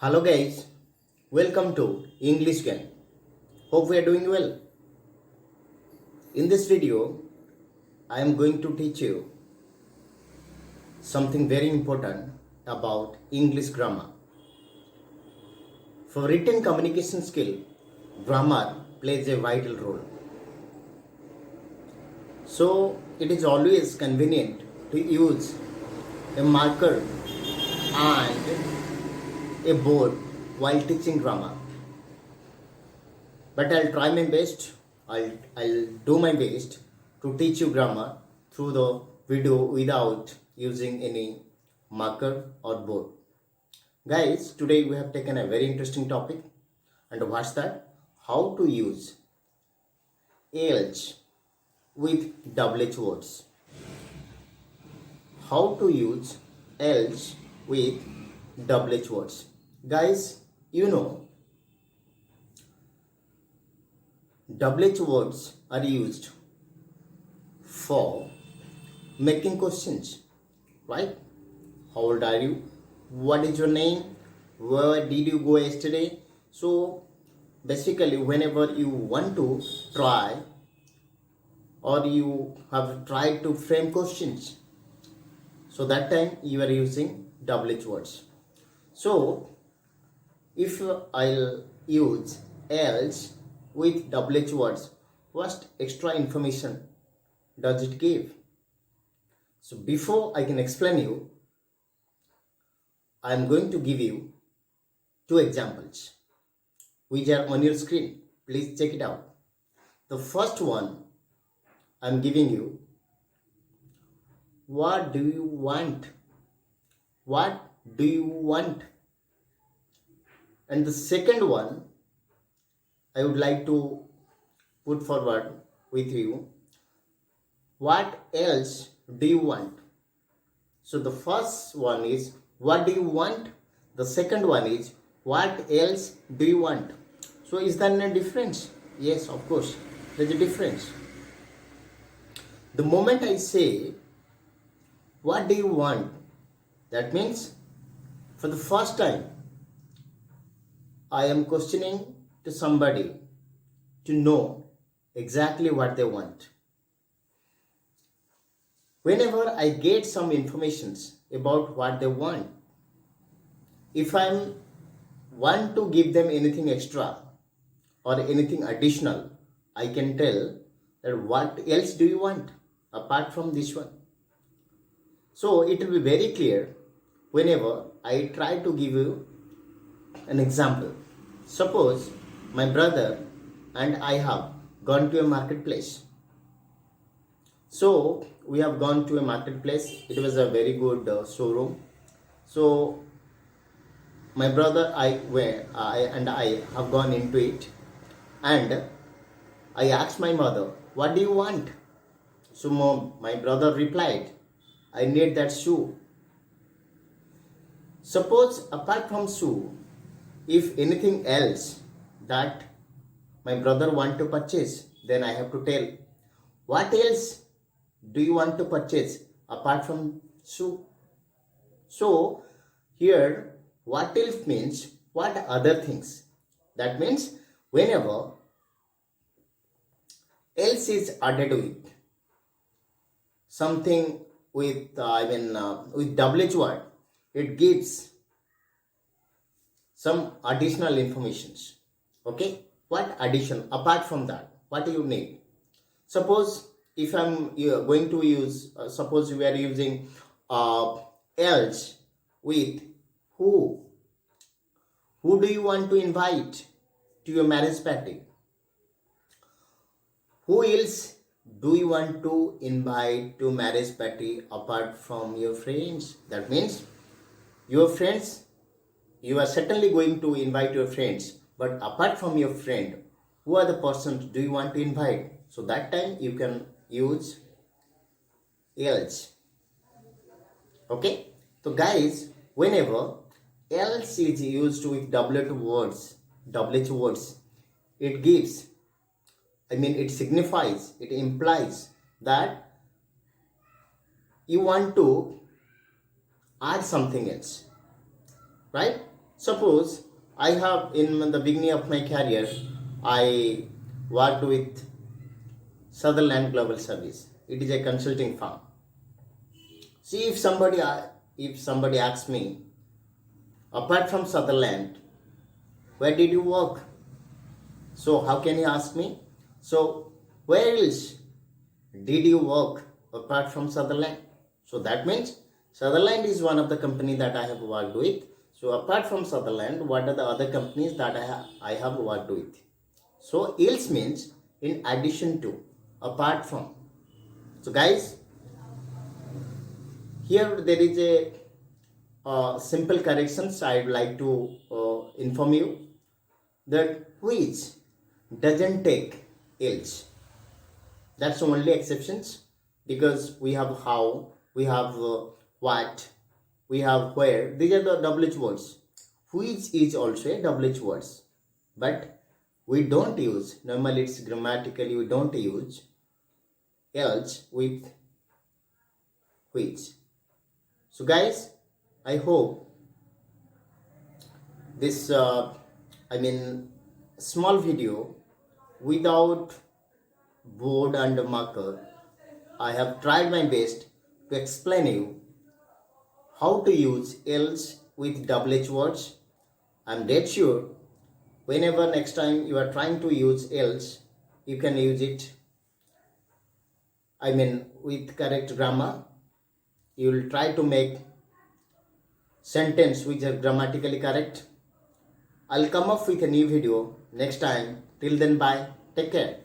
Hello guys, welcome to English Gyan. Hope we are doing well. In this video, I am going to teach you something very important about English grammar. For written communication skill, grammar plays a vital role. So it is always convenient to use a marker and a board while teaching grammar. But I'll try my best, I'll do my best to teach you grammar through the video without using any marker or board. Guys, today we have taken a very interesting topic, and what's that? How to use else with double H words. How to use else with double H words. Guys, you know, double H words are used for making questions, right? How old are you? What is your name? Where did you go yesterday? So basically, whenever you want to try or you have tried to frame questions, so that time you are using double H words. So if I'll use else with double H words, what extra information does it give? So before I can explain you, I am going to give you two examples which are on your screen. Please check it out. The first one I am giving you, what do you want? What do you want? And the second one I would like to put forward with you, what else do you want? So the first one is what do you want? The second one is what else do you want? So is there a difference? Yes, of course, there's a difference. The moment I say what do you want, that means for the first time I am questioning to somebody to know exactly what they want. Whenever I get some informations about what they want, if I want to give them anything extra or anything additional, I can tell that what else do you want apart from this one. So it will be very clear whenever I try to give you an example. Suppose my brother and I have gone to a marketplace. So we have gone to a marketplace. It was a very good showroom. So my brother I have gone into it, and I asked my mother, what do you want? So my brother replied, I need that shoe. Suppose apart from shoe, if anything else that my brother want to purchase, then I have to tell, what else do you want to purchase apart from shoe? So here what else means what other things. That means whenever else is added with something with with double H word, it gives some additional informations. Okay, what addition apart from that? What do you need? Suppose if I'm going to use, suppose we are using else with who. Who do you want to invite to your marriage party? Who else do you want to invite to marriage party apart from your friends? That means your friends, you are certainly going to invite your friends, but apart from your friend, who are the persons do you want to invite? So that time you can use else. Okay, so guys, whenever else is used with double H words, it gives, it signifies, it implies that you want to add something else, right? Suppose I have in the beginning of my career, I worked with Sutherland Global Service. It is a consulting firm. See, if somebody asks me, apart from Sutherland, where did you work? So how can you ask me? So where else did you work apart from Sutherland? So that means Sutherland is one of the company that I have worked with. So apart from Sutherland, what are the other companies that I have worked with? So else means in addition to, apart from. So guys, here there is a simple corrections I would like to inform you that which doesn't take else. That's the only exceptions, because we have how, we have what, we have where. These are the WH words. Which is also a WH words, but we don't use, normally it's grammatically we don't use else with which. So guys, I hope this small video without board and marker, I have tried my best to explain you how to use else with WH words. I'm dead sure whenever next time you are trying to use else, you can use it with correct grammar. You will try to make sentence which are grammatically correct. I'll come up with a new video next time. Till then, bye. Take care.